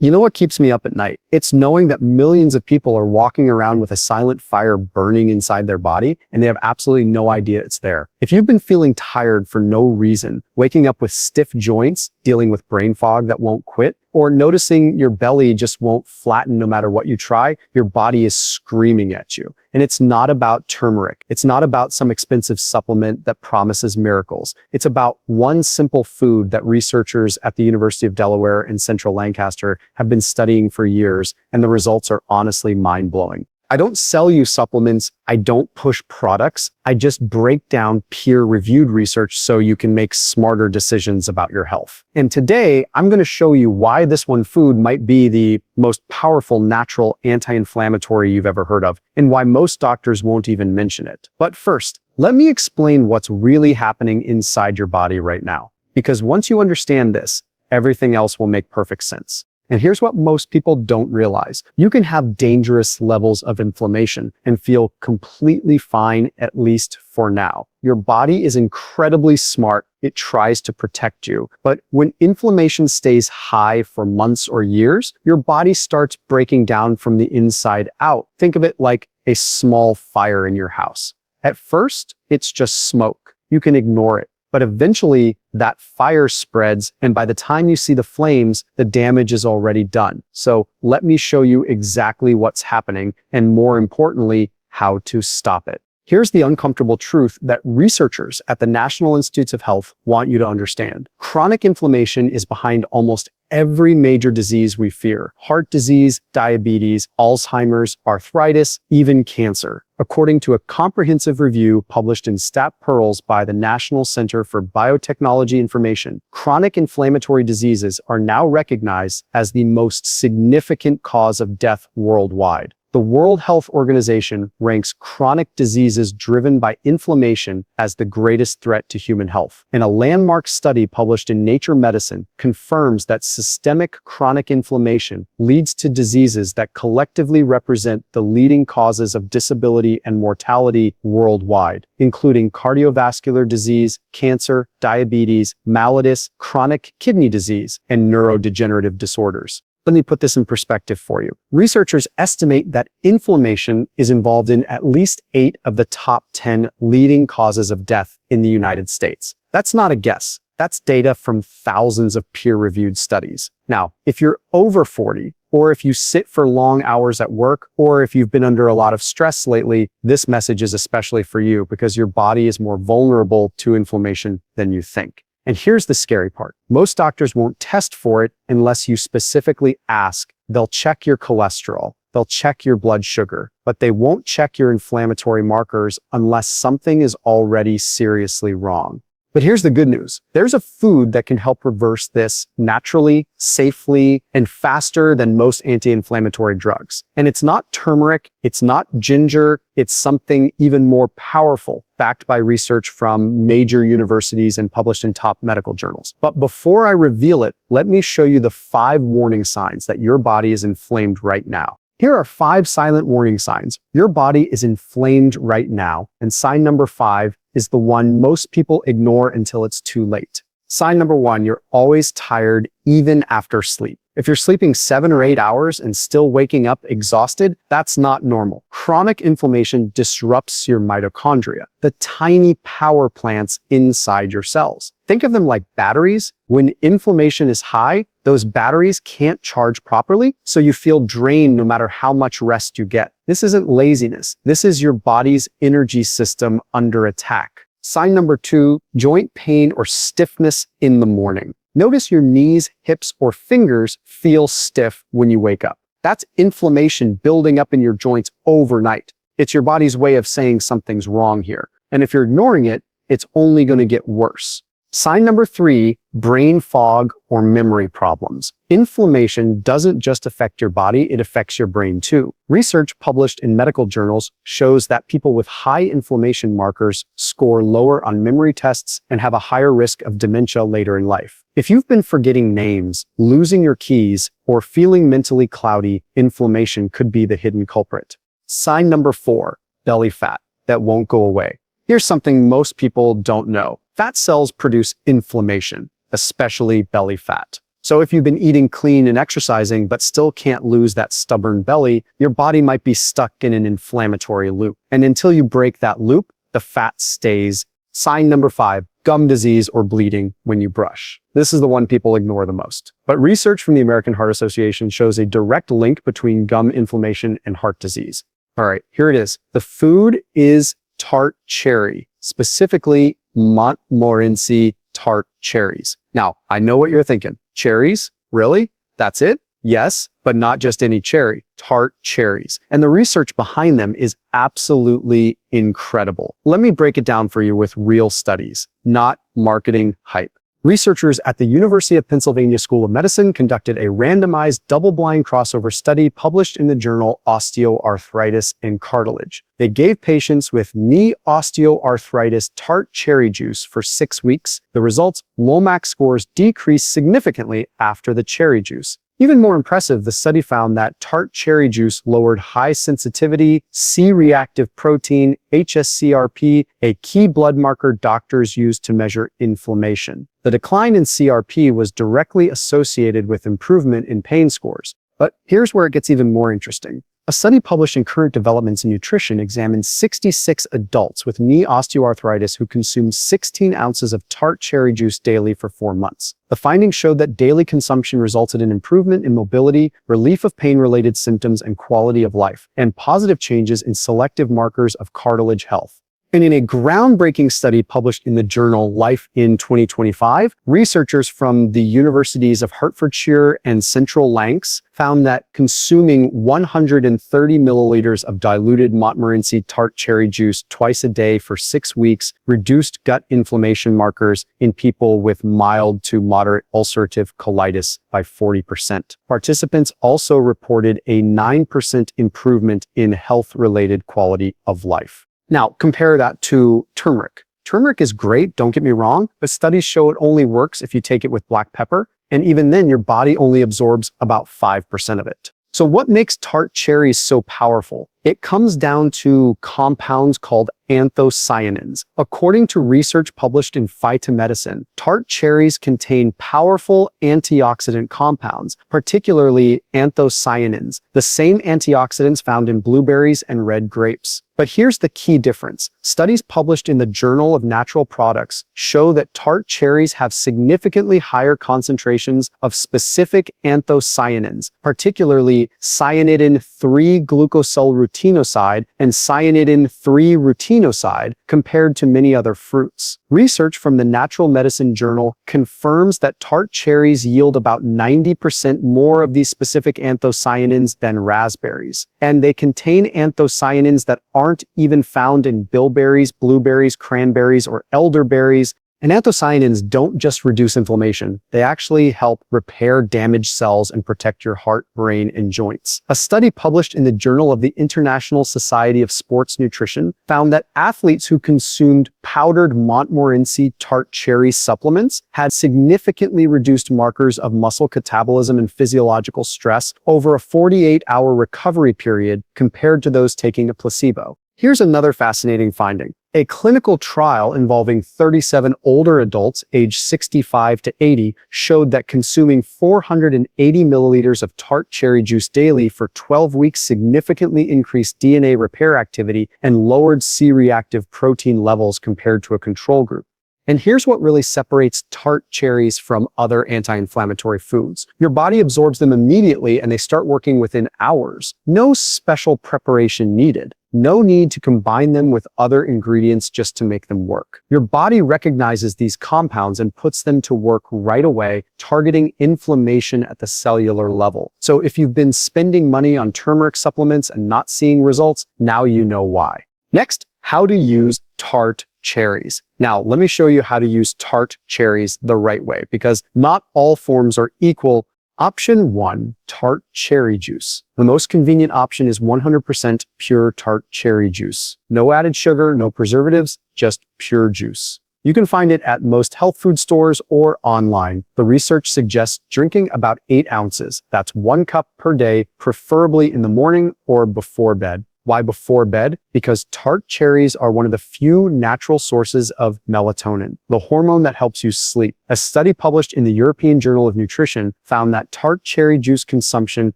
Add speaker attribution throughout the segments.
Speaker 1: You know what keeps me up at night? It's knowing that millions of people are walking around with a silent fire burning inside their body, and they have absolutely no idea it's there. If you've been feeling tired for no reason, waking up with stiff joints, dealing with brain fog that won't quit, or noticing your belly just won't flatten no matter what you try, your body is screaming at you. And it's not about turmeric. It's not about some expensive supplement that promises miracles. It's about one simple food that researchers at the University of Delaware in central Lancaster have been studying for years, and the results are honestly mind-blowing. I don't sell you supplements. I don't push products. I just break down peer-reviewed research so you can make smarter decisions about your health. And today, I'm going to show you why this one food might be the most powerful natural anti-inflammatory you've ever heard of, and why most doctors won't even mention it. But first, let me explain what's really happening inside your body right now. Because once you understand this, everything else will make perfect sense. And here's what most people don't realize. You can have dangerous levels of inflammation and feel completely fine, at least for now. Your body is incredibly smart. It tries to protect you. But when inflammation stays high for months or years, your body starts breaking down from the inside out. Think of it like a small fire in your house. At first, it's just smoke. You can ignore it. But eventually, that fire spreads, and by the time you see the flames, the damage is already done. So let me show you exactly what's happening, and more importantly, how to stop it. Here's the uncomfortable truth that researchers at the National Institutes of Health want you to understand. Chronic inflammation is behind almost every major disease we fear: heart disease, diabetes, Alzheimer's, arthritis, even cancer. According to a comprehensive review published in Stat Pearls by the National Center for Biotechnology Information, chronic inflammatory diseases are now recognized as the most significant cause of death worldwide. The World Health Organization ranks chronic diseases driven by inflammation as the greatest threat to human health. And a landmark study published in Nature Medicine confirms that systemic chronic inflammation leads to diseases that collectively represent the leading causes of disability and mortality worldwide, including cardiovascular disease, cancer, diabetes, mellitus, chronic kidney disease, and neurodegenerative disorders. Let me put this in perspective for you. Researchers estimate that inflammation is involved in at least 8 of the top 10 leading causes of death in the United States. That's not a guess. That's data from thousands of peer-reviewed studies. Now, if you're over 40, or if you sit for long hours at work, or if you've been under a lot of stress lately, this message is especially for you because your body is more vulnerable to inflammation than you think. And here's the scary part. Most doctors won't test for it unless you specifically ask. They'll check your cholesterol, they'll check your blood sugar, but they won't check your inflammatory markers unless something is already seriously wrong. But here's the good news. There's a food that can help reverse this naturally, safely, and faster than most anti-inflammatory drugs. And it's not turmeric, it's not ginger, it's something even more powerful, backed by research from major universities and published in top medical journals. But before I reveal it, let me show you the 5 warning signs that your body is inflamed right now. Here are 5 silent warning signs. Your body is inflamed right now, and sign number 5 is the one most people ignore until it's too late. Sign number 1, you're always tired even after sleep. If you're sleeping 7 or 8 hours and still waking up exhausted, that's not normal. Chronic inflammation disrupts your mitochondria, the tiny power plants inside your cells. Think of them like batteries. When inflammation is high, those batteries can't charge properly, so you feel drained no matter how much rest you get. This isn't laziness. This is your body's energy system under attack. Sign number 2, joint pain or stiffness in the morning. Notice your knees, hips, or fingers feel stiff when you wake up. That's inflammation building up in your joints overnight. It's your body's way of saying something's wrong here. And if you're ignoring it, it's only going to get worse. Sign number 3, brain fog or memory problems. Inflammation doesn't just affect your body, it affects your brain too. Research published in medical journals shows that people with high inflammation markers score lower on memory tests and have a higher risk of dementia later in life. If you've been forgetting names, losing your keys, or feeling mentally cloudy, inflammation could be the hidden culprit. Sign number 4, belly fat that won't go away. Here's something most people don't know. Fat cells produce inflammation, especially belly fat. So if you've been eating clean and exercising, but still can't lose that stubborn belly, your body might be stuck in an inflammatory loop. And until you break that loop, the fat stays. Sign number 5, gum disease or bleeding when you brush. This is the one people ignore the most. But research from the American Heart Association shows a direct link between gum inflammation and heart disease. All right, here it is. The food is tart cherry, specifically Montmorency tart cherries. Now, I know what you're thinking. Cherries? Really? That's it? Yes, but not just any cherry, tart cherries. And the research behind them is absolutely incredible. Let me break it down for you with real studies, not marketing hype. Researchers at the University of Pennsylvania School of Medicine conducted a randomized double-blind crossover study published in the journal Osteoarthritis and Cartilage. They gave patients with knee osteoarthritis tart cherry juice for 6 weeks. The results, Lomax scores decreased significantly after the cherry juice. Even more impressive, the study found that tart cherry juice lowered high sensitivity C-reactive protein, hsCRP, a key blood marker doctors use to measure inflammation. The decline in CRP was directly associated with improvement in pain scores. But here's where it gets even more interesting. A study published in Current Developments in Nutrition examined 66 adults with knee osteoarthritis who consumed 16 ounces of tart cherry juice daily for 4 months. The findings showed that daily consumption resulted in improvement in mobility, relief of pain-related symptoms and quality of life, and positive changes in selective markers of cartilage health. And in a groundbreaking study published in the journal Life in 2025, researchers from the universities of Hertfordshire and Central Lancs found that consuming 130 milliliters of diluted Montmorency tart cherry juice twice a day for 6 weeks reduced gut inflammation markers in people with mild to moderate ulcerative colitis by 40%. Participants also reported a 9% improvement in health-related quality of life. Now, compare that to turmeric. Turmeric is great, don't get me wrong, but studies show it only works if you take it with black pepper, and even then your body only absorbs about 5% of it. So what makes tart cherries so powerful? It comes down to compounds called anthocyanins. According to research published in Phytomedicine, tart cherries contain powerful antioxidant compounds, particularly anthocyanins, the same antioxidants found in blueberries and red grapes. But here's the key difference. Studies published in the Journal of Natural Products show that tart cherries have significantly higher concentrations of specific anthocyanins, particularly cyanidin 3-glucosylrutinoside and cyanidin 3-rutinoside, compared to many other fruits. Research from the Natural Medicine Journal confirms that tart cherries yield about 90% more of these specific anthocyanins than raspberries. And they contain anthocyanins that aren't even found in bilberries, blueberries, cranberries, or elderberries. And anthocyanins don't just reduce inflammation, they actually help repair damaged cells and protect your heart, brain, and joints. A study published in the Journal of the International Society of Sports Nutrition found that athletes who consumed powdered Montmorency tart cherry supplements had significantly reduced markers of muscle catabolism and physiological stress over a 48-hour recovery period compared to those taking a placebo. Here's another fascinating finding. A clinical trial involving 37 older adults aged 65 to 80 showed that consuming 480 milliliters of tart cherry juice daily for 12 weeks significantly increased DNA repair activity and lowered C-reactive protein levels compared to a control group. And here's what really separates tart cherries from other anti-inflammatory foods. Your body absorbs them immediately and they start working within hours. No special preparation needed. No need to combine them with other ingredients just to make them work. Your body recognizes these compounds and puts them to work right away, targeting inflammation at the cellular level. So if you've been spending money on turmeric supplements and not seeing results, now you know why. Next, how to use tart cherries. Now, let me show you how to use tart cherries the right way, because not all forms are equal. Option 1, tart cherry juice. The most convenient option is 100% pure tart cherry juice. No added sugar, no preservatives, just pure juice. You can find it at most health food stores or online. The research suggests drinking about 8 ounces. That's 1 cup per day, preferably in the morning or before bed. Why before bed? Because tart cherries are one of the few natural sources of melatonin, the hormone that helps you sleep. A study published in the European Journal of Nutrition found that tart cherry juice consumption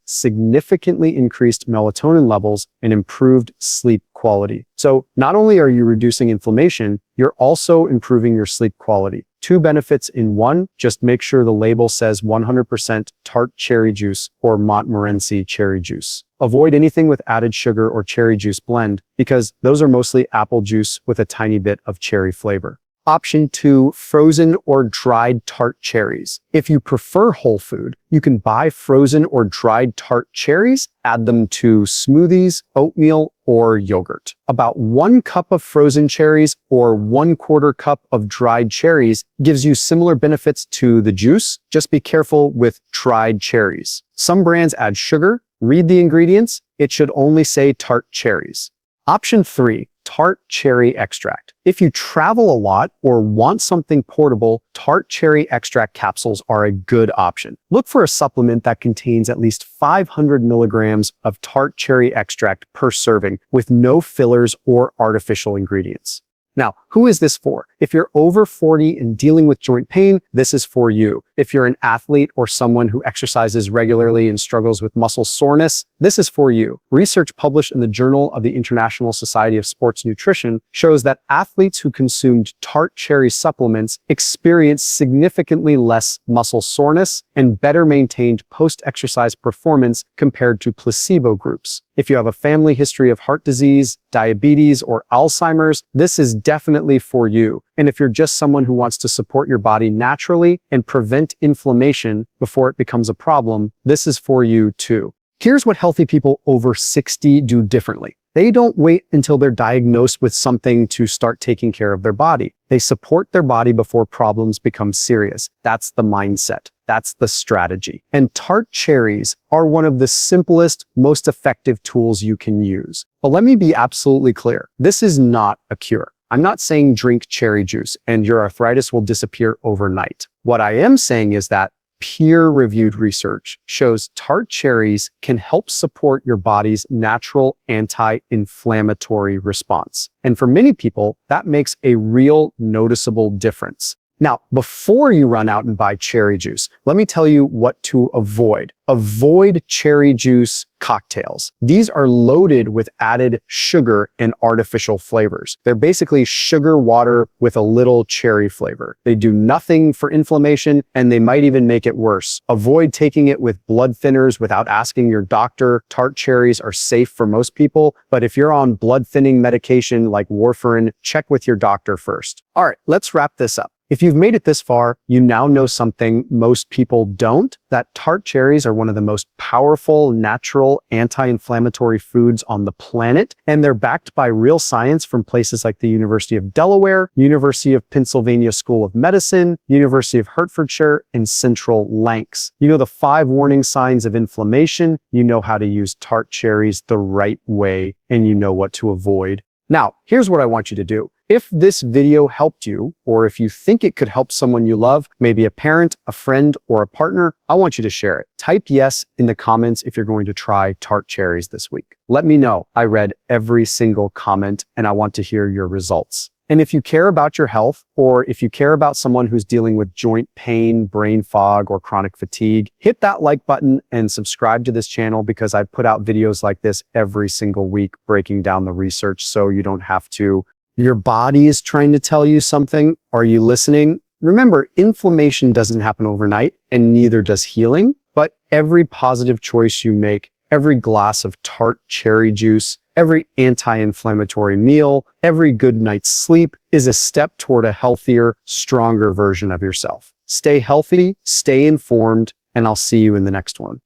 Speaker 1: significantly increased melatonin levels and improved sleep quality. So not only are you reducing inflammation, you're also improving your sleep quality. Two benefits in one. Just make sure the label says 100% tart cherry juice or Montmorency cherry juice. Avoid anything with added sugar or cherry juice blend because those are mostly apple juice with a tiny bit of cherry flavor. Option 2, frozen or dried tart cherries. If you prefer whole food, you can buy frozen or dried tart cherries, add them to smoothies, oatmeal, or yogurt. About 1 cup of frozen cherries or 1/4 cup of dried cherries gives you similar benefits to the juice. Just be careful with dried cherries. Some brands add sugar. Read the ingredients. It should only say tart cherries. Option 3, tart cherry extract. If you travel a lot or want something portable, tart cherry extract capsules are a good option. Look for a supplement that contains at least 500 milligrams of tart cherry extract per serving with no fillers or artificial ingredients. Now, who is this for? If you're over 40 and dealing with joint pain, this is for you. If you're an athlete or someone who exercises regularly and struggles with muscle soreness, this is for you. Research published in the Journal of the International Society of Sports Nutrition shows that athletes who consumed tart cherry supplements experienced significantly less muscle soreness and better maintained post-exercise performance compared to placebo groups. If you have a family history of heart disease, diabetes, or Alzheimer's, this is definitely for you. And if you're just someone who wants to support your body naturally and prevent inflammation before it becomes a problem, this is for you too. Here's what healthy people over 60 do differently. They don't wait until they're diagnosed with something to start taking care of their body. They support their body before problems become serious. That's the mindset. That's the strategy. And tart cherries are one of the simplest, most effective tools you can use. But let me be absolutely clear. This is not a cure. I'm not saying drink cherry juice and your arthritis will disappear overnight. What I am saying is that peer-reviewed research shows tart cherries can help support your body's natural anti-inflammatory response. And for many people, that makes a real noticeable difference. Now, before you run out and buy cherry juice, let me tell you what to avoid. Avoid cherry juice cocktails. These are loaded with added sugar and artificial flavors. They're basically sugar water with a little cherry flavor. They do nothing for inflammation, and they might even make it worse. Avoid taking it with blood thinners without asking your doctor. Tart cherries are safe for most people, but if you're on blood thinning medication like warfarin, check with your doctor first. All right, let's wrap this up. If you've made it this far, you now know something most people don't, that tart cherries are one of the most powerful natural anti-inflammatory foods on the planet, and they're backed by real science from places like the University of Delaware, University of Pennsylvania School of Medicine, University of Hertfordshire, and Central Lancs. You know the 5 warning signs of inflammation, you know how to use tart cherries the right way, and you know what to avoid. Now, here's what I want you to do. If this video helped you, or if you think it could help someone you love, maybe a parent, a friend, or a partner, I want you to share it. Type yes in the comments if you're going to try tart cherries this week. Let me know. I read every single comment and I want to hear your results. And if you care about your health, or if you care about someone who's dealing with joint pain, brain fog, or chronic fatigue, hit that like button and subscribe to this channel because I put out videos like this every single week, breaking down the research so you don't have to. Your body is trying to tell you something. Are you listening? Remember, inflammation doesn't happen overnight, and neither does healing. But every positive choice you make, every glass of tart cherry juice, every anti-inflammatory meal, every good night's sleep is a step toward a healthier, stronger version of yourself. Stay healthy, stay informed, and I'll see you in the next one.